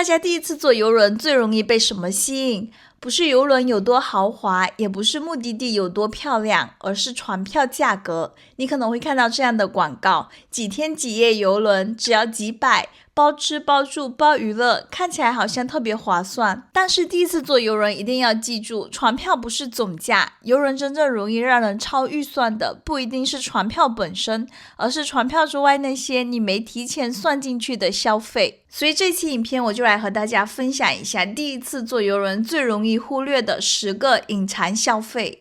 大家第一次坐郵輪最容易被什麼吸引？不是郵輪有多豪華，也不是目的地有多漂亮，而是船票價格。你可能會看到這樣的廣告，幾天幾夜郵輪只要幾百，包吃包住包娛樂，看起來好像特別划算。但是第一次坐郵輪一定要記住，船票不是總價，郵輪真正容易讓人超預算的不一定是船票本身，而是船票之外那些你沒提前算進去的消費。所以這期影片我就來和大家分享一下第一次坐郵輪最容易忽略的10個隱藏消費。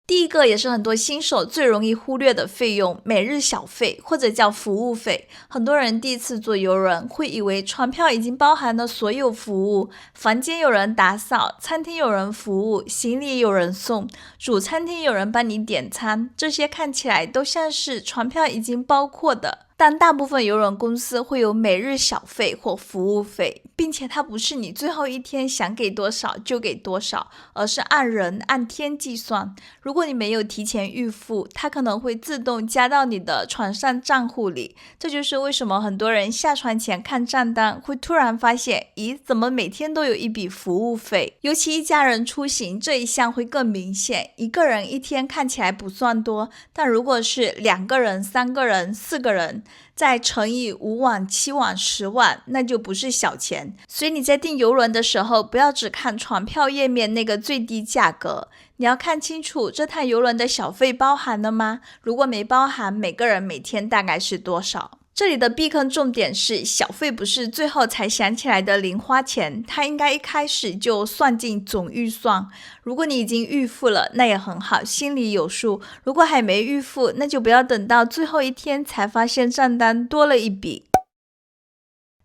第一個也是很多新手最容易忽略的費用，每日小費或者叫服務費。很多人第一次坐郵輪會以為船票已經包含了所有服務，房間有人打掃，餐廳有人服務，行李有人送，主餐廳有人幫你點餐，這些看起來都像是船票已經包括的。但大部分郵輪公司會有每日小費或服務費，並且它不是你最後一天想給多少就給多少，而是按人按天計算。如果你沒有提前預付，它可能會自動加到你的船上賬戶裡。這就是為什麼很多人下船前看賬單會突然發現，咦，怎麼每天都有一筆服務費？尤其一家人出行，這一項會更明顯。一個人一天看起來不算多，但如果是2個人、3個人、4個人，再乘以5晚、7晚、10晚，那就不是小錢。所以你在訂郵輪的時候，不要只看船票頁面那個最低價格，你要看清楚這趟郵輪的小費包含了嗎？如果沒包含，每個人每天大概是多少？這裡的避坑重點是，小費不是最後才想起來的零花錢，它應該一開始就算進總預算。如果你已經預付了，那也很好，心裡有數。如果還沒預付，那就不要等到最後一天才發現賬單多了一筆。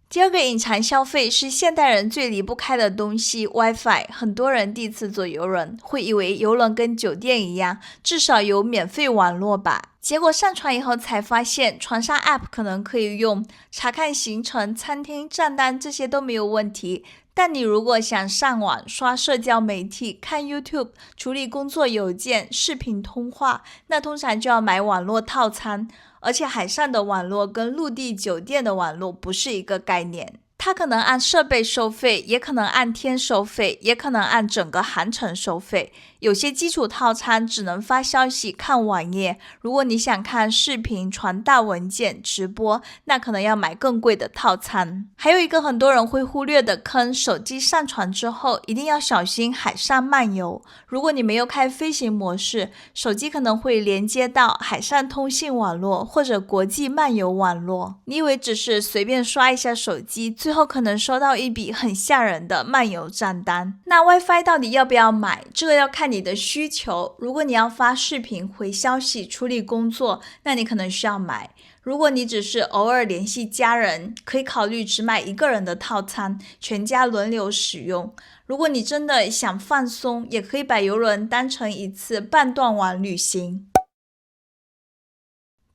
第二個隱藏消費是現代人最離不開的東西 ，WiFi。很多人第一次坐郵輪，會以為郵輪跟酒店一樣，至少有免費網絡吧。結果上船以後才發現，船上 App 可能可以用，查看行程、餐廳、賬單這些都沒有問題。但你如果想上網、刷社交媒體、看 YouTube、處理工作郵件、視頻通話，那通常就要買網絡套餐。而且海上的網絡跟陸地酒店的網絡不是一個概念。它可能按設備收費，也可能按天收費，也可能按整個航程收費。有些基礎套餐只能發消息、看網頁。如果你想看視頻、傳大文件、直播，那可能要買更貴的套餐。還有一個很多人會忽略的坑，手機上船之後一定要小心海上漫遊。如果你沒有開飛行模式，手機可能會連接到海上通信網絡或者國際漫遊網絡。你以為只是隨便刷一下手機，最後可能收到一筆很嚇人的漫遊賬單。那 WiFi 到底要不要買？這個要看你的需求。如果你要發視頻、回消息、處理工作，那你可能需要買。如果你只是偶爾聯繫家人，可以考慮只買一個人的套餐，全家輪流使用。如果你真的想放鬆，也可以把郵輪當成一次半斷網旅行。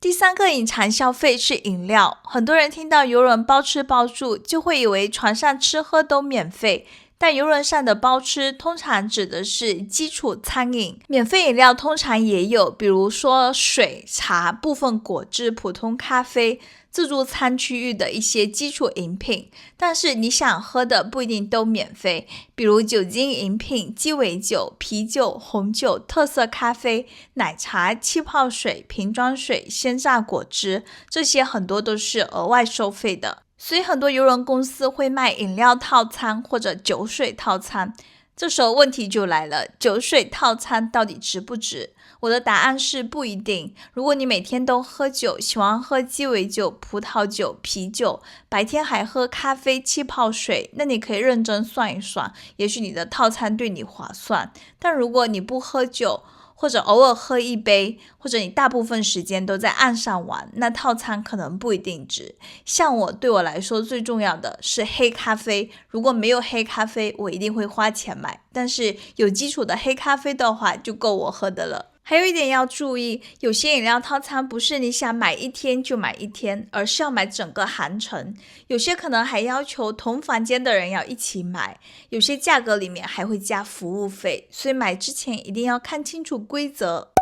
第三個隱藏消費是飲料。很多人聽到郵輪包吃包住，就會以為船上吃喝都免費。但郵輪上的包吃通常指的是基礎餐飲，免費飲料通常也有，比如說水、茶、部分果汁、普通咖啡、自助餐區域的一些基礎飲品。但是你想喝的不一定都免費，比如酒精飲品、雞尾酒、啤酒、紅酒、特色咖啡、奶茶、氣泡水、瓶裝水、鮮榨果汁，這些很多都是額外收費的。所以很多郵輪公司會賣飲料套餐或者酒水套餐。這時候問題就來了，酒水套餐到底值不值？我的答案是不一定。如果你每天都喝酒，喜歡喝雞尾酒、葡萄酒、啤酒，白天還喝咖啡、氣泡水，那你可以認真算一算，也許你的套餐對你划算。但如果你不喝酒，或者偶爾喝一杯，或者你大部分時間都在岸上玩，那套餐可能不一定值。像对我來說最重要的是黑咖啡，如果沒有黑咖啡，我一定會花錢買，但是有基礎的黑咖啡的話，就夠我喝的了。還有一點要注意，有些飲料套餐不是你想買一天就買一天，而是要買整個航程。有些可能還要求同房間的人要一起買，有些價格裡面還會加服務費，所以買之前一定要看清楚規則。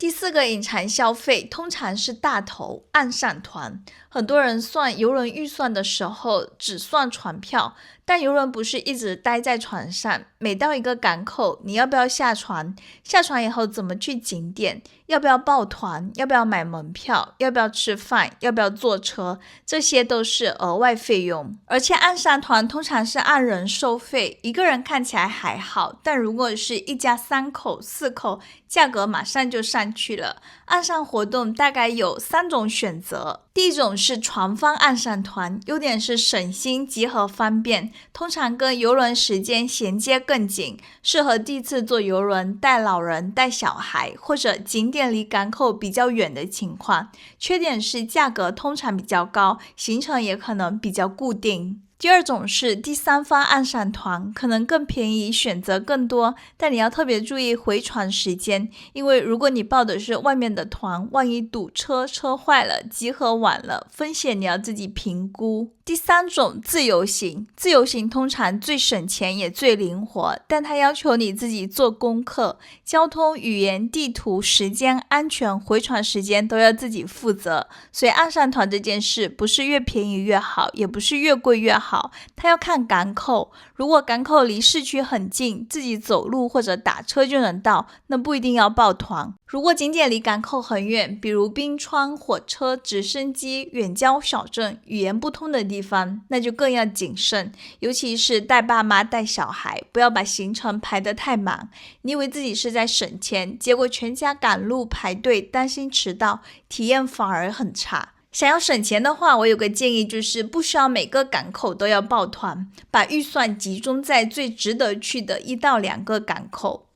第4個隱藏消費通常是大頭岸上團。很多人算郵輪預算的時候只算船票，但郵輪不是一直待在船上，每到一個港口，你要不要下船？下船以後怎麼去景點？要不要報團？要不要買門票？要不要吃飯？要不要坐車？這些都是額外費用。而且岸上團通常是按人收費，一個人看起來還好，但如果是一家3口、4口，價格馬上就上去了。岸上活動大概有3種選擇。第一種是船方岸上團，優點是省心、集合方便，通常跟郵輪時間銜接更緊，適合第一次坐郵輪、帶老人、帶小孩，或者景點離港口比較遠的情況。缺點是價格通常比較高，行程也可能比較固定。第二種是第三方岸上團，可能更便宜，選擇更多，但你要特別注意回船時間，因為如果你報的是外面的團，萬一堵車，車壞了，集合晚了，風險你要自己評估。第三種自由行，自由行通常最省錢也最靈活，但它要求你自己做功課，交通、語言、地圖、時間、安全、回船時間都要自己負責。所以岸上團這件事不是越便宜越好，也不是越貴越好，它要看港口。如果港口離市區很近，自己走路或者打車就能到，那不一定要報團。如果景點離港口很遠，比如冰川、火車、直升機、遠郊小鎮、語言不通的地方，那就更要謹慎，尤其是帶爸媽帶小孩，不要把行程排得太滿。你以為自己是在省錢，結果全家趕路排隊，擔心遲到，體驗反而很差。想要省錢的話，我有個建議，就是不需要每個港口都要報團，把預算集中在最值得去的1到2個港口。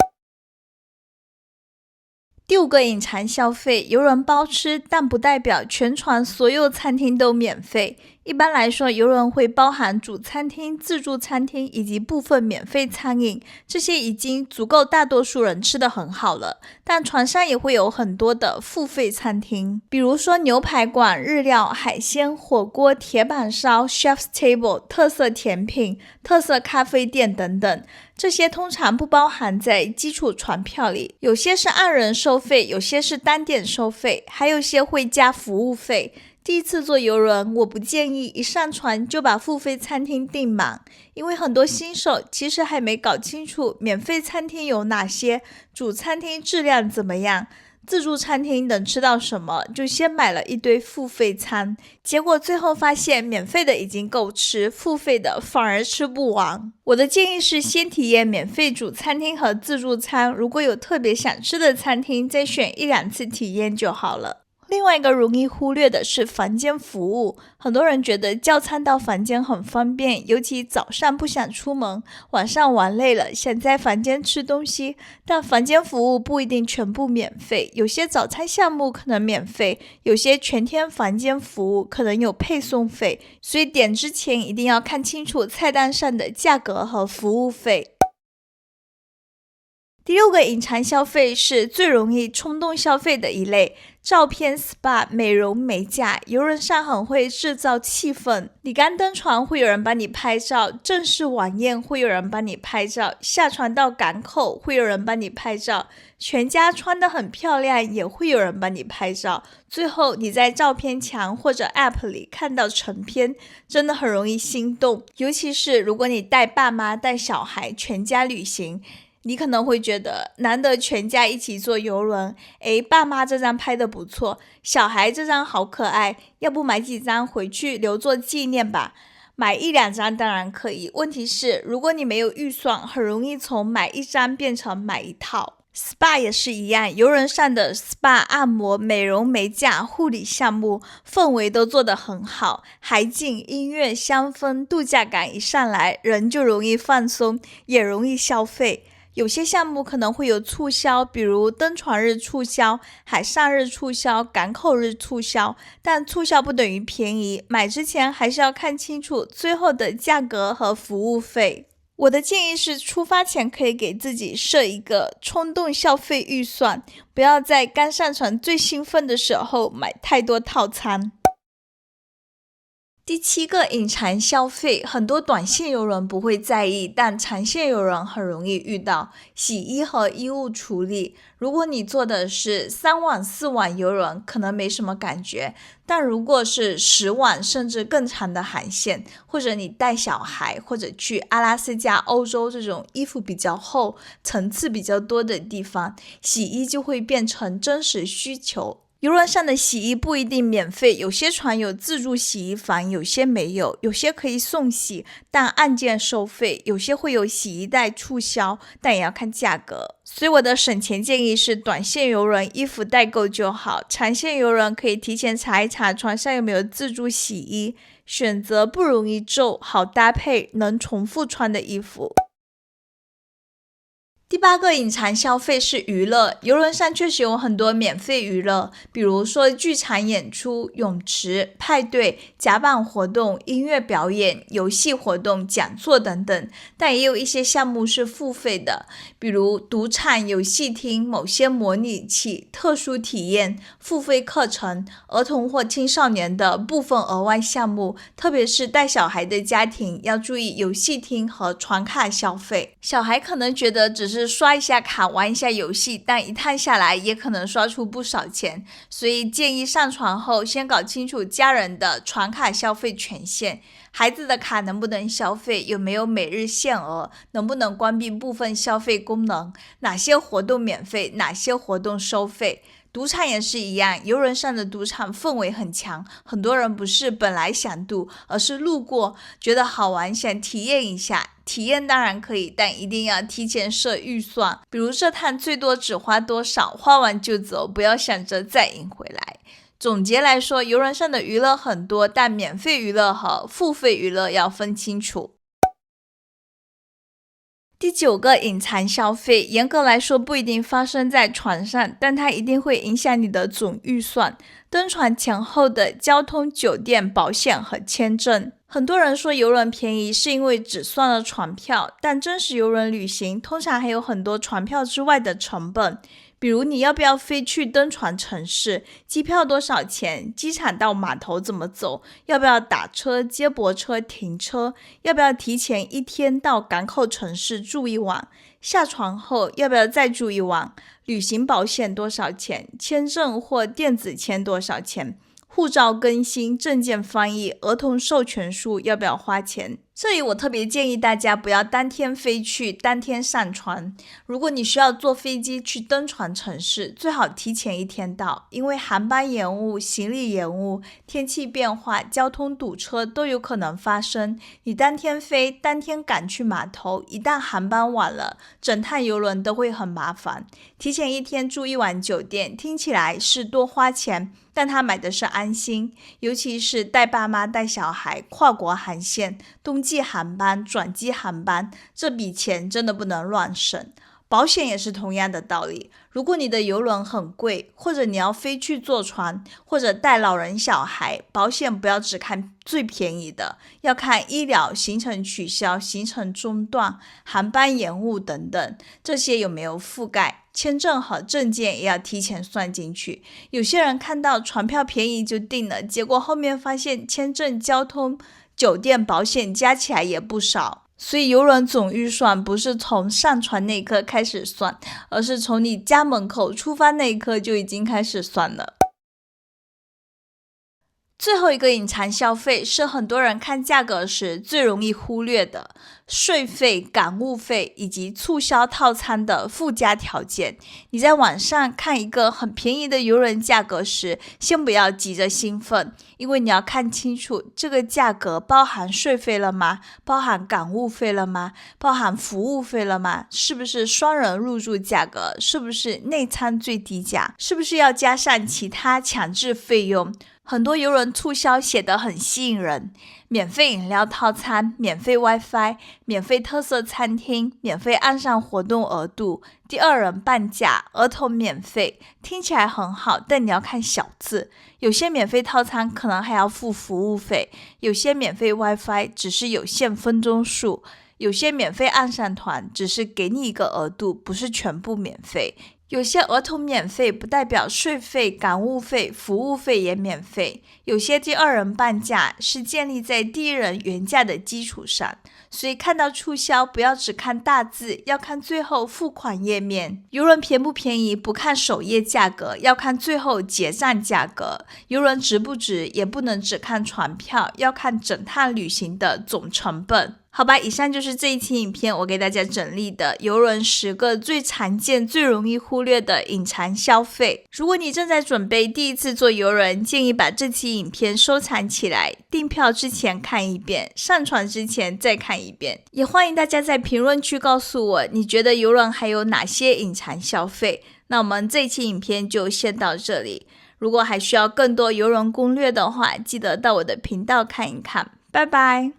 第5個隱藏消費，郵輪包吃，但不代表全船所有餐廳都免費。一般來說，郵輪會包含主餐廳、自助餐廳以及部分免費餐飲，這些已經足夠大多數人吃得很好了。但船上也會有很多的付費餐廳，比如說牛排館、日料、海鮮、火鍋、鐵板燒、Chef's Table、特色甜品、特色咖啡店等等。這些通常不包含在基礎船票裡，有些是按人收費，有些是單點收費，還有些會加服務費。第一次坐郵輪，我不建議一上船就把付費餐廳訂滿，因為很多新手其實還沒搞清楚免費餐廳有哪些，主餐廳質量怎麼樣，自助餐廳能吃到什麼，就先買了一堆付費餐，結果最後發現免費的已經夠吃，付費的反而吃不完。我的建議是先體驗免費主餐廳和自助餐，如果有特別想吃的餐廳，再選1-2次體驗就好了。另外一個容易忽略的是房間服務，很多人覺得叫餐到房間很方便，尤其早上不想出門，晚上玩累了想在房間吃東西，但房間服務不一定全部免費，有些早餐項目可能免費，有些全天房間服務可能有配送費，所以點之前一定要看清楚菜單上的價格和服務費。第6個隱藏消費是最容易衝動消費的一類，照片、SPA、美容美甲。郵輪上很會製造氣氛，你剛登船會有人幫你拍照，正式晚宴會有人幫你拍照，下船到港口會有人幫你拍照，全家穿得很漂亮也會有人幫你拍照，最後你在照片牆或者 App 裡看到成片，真的很容易心動，尤其是如果你帶爸媽帶小孩全家旅行，你可能會覺得難得全家一起坐郵輪，爸媽這張拍得不錯，小孩這張好可愛，要不買幾張回去留作紀念吧。買1-2張當然可以，問題是如果你沒有預算，很容易從買1張變成買1套。SPA 也是一樣，郵輪上的 SPA 按摩、美容美甲、護理項目氛圍都做得很好，海景、音樂、香氛、度假感一上來，人就容易放鬆，也容易消費。有些項目可能會有促銷，比如登船日促銷、海上日促銷、港口日促銷，但促銷不等於便宜，買之前還是要看清楚最後的價格和服務費。我的建議是，出發前可以給自己設一個衝動消費預算，不要在剛上船最興奮的時候買太多套餐。第7個隱藏消費，很多短線遊人不會在意，但長線遊人很容易遇到。洗衣和衣物處理，如果你做的是3晚4晚遊人，可能沒什麼感覺，但如果是10晚甚至更長的航線，或者你帶小孩，或者去阿拉斯加、歐洲這種衣服比較厚、層次比較多的地方，洗衣就會變成真實需求。遊輪上的洗衣不一定免費，有些船有自助洗衣房，有些沒有，有些可以送洗，但按件收費，有些會有洗衣袋促銷，但也要看價格。所以我的省錢建議是，短線遊輪衣服帶夠就好，長線遊輪可以提前查一查船上有沒有自助洗衣，選擇不容易皺、好搭配、能重複穿的衣服。第8個隱藏消費是娛樂，遊輪上確實有很多免費娛樂，比如說劇場演出、泳池、派對、甲板活動、音樂表演、遊戲活動、講座等等，但也有一些項目是付費的，比如賭場、遊戲廳、某些模擬器、特殊體驗、付費課程、兒童或青少年的部分額外項目，特別是帶小孩的家庭要注意遊戲廳和船卡消費。小孩可能覺得只是刷一下卡玩一下遊戲，但一趟下來也可能刷出不少錢，所以建議上船後先搞清楚家人的船卡消費權限，孩子的卡能不能消費，有沒有每日限額，能不能關閉部分消費功能，哪些活動免費，哪些活動收費。賭場也是一樣，遊輪上的賭場氛圍很強，很多人不是本來想賭，而是路過覺得好玩想體驗一下。體驗當然可以，但一定要提前設預算，比如這趟最多只花多少，花完就走，不要想着再贏回來。總結來說，遊輪上的娛樂很多，但免費娛樂和付費娛樂要分清楚。第9個隱藏消費，嚴格來說不一定發生在船上，但它一定會影響你的總預算。登船前後的交通、酒店、保險和簽證。很多人說遊輪便宜是因為只算了船票，但真實遊輪旅行通常還有很多船票之外的成本。比如你要不要飛去登船城市，機票多少錢，機場到碼頭怎麼走，要不要打車、接駁車、停車，要不要提前1天到港口城市住一晚，下船後要不要再住一晚，旅行保險多少錢，簽證或電子簽多少錢，護照更新、證件翻譯、兒童授權書要不要花錢。這裡我特別建議大家不要當天飛去，當天上船。如果你需要坐飛機去登船城市，最好提前1天到，因為航班延誤、行李延誤、天氣變化、交通堵車都有可能發生。你當天飛，當天趕去碼頭，一旦航班晚了，整趟遊輪都會很麻煩。提前1天住1晚酒店，聽起來是多花錢，但他買的是安心，尤其是帶爸媽帶小孩，跨國航線，冬季航班、轉機航班，這筆錢真的不能亂省。保險也是同樣的道理，如果你的遊輪很貴，或者你要飛去坐船，或者帶老人小孩，保險不要只看最便宜的，要看醫療、行程取消、行程中斷、航班延誤等等，這些有沒有覆蓋。簽證和證件也要提前算進去。有些人看到船票便宜就訂了，結果後面發現簽證、交通、酒店、保險加起來也不少。所以遊輪總預算不是從上船那一刻開始算，而是從你家門口出發那一刻就已經開始算了。最後一個隱藏消費是很多人看價格時最容易忽略的，稅費、港務費以及促銷套餐的附加條件。你在網上看一個很便宜的遊輪價格時，先不要急着興奮，因為你要看清楚這個價格包含稅費了嗎？包含港務費了嗎？包含服務費了嗎？是不是雙人入住價格？是不是內艙最低價？是不是要加上其他強制費用？很多遊輪促銷寫得很吸引人，免費飲料套餐、免費 WiFi、免費特色餐廳、免費岸上活動額度、第2人半價、兒童免費，聽起來很好，但你要看小字。有些免費套餐可能還要付服務費，有些免費 WiFi 只是有限分鐘數，有些免費岸上團只是給你一個額度，不是全部免費。有些兒童免費不代表稅費、感悟費、服務費也免費，有些第二人半價是建立在第一人原價的基礎上，所以看到促銷不要只看大字，要看最後付款頁面。郵輪便不便宜不看首頁價格，要看最後結賬價格。郵輪值不值也不能只看船票，要看整趟旅行的總成本。好吧，以上就是這一期影片我給大家整理的郵輪10個最常見、最容易忽略的隱藏消費。如果你正在準備第一次坐郵輪，建議把這期影片收藏起來，訂票之前看一遍，上船之前再看一遍。也歡迎大家在評論區告訴我，你覺得郵輪還有哪些隱藏消費？那我們這期影片就先到這裡。如果還需要更多郵輪攻略的話，記得到我的頻道看一看。拜拜。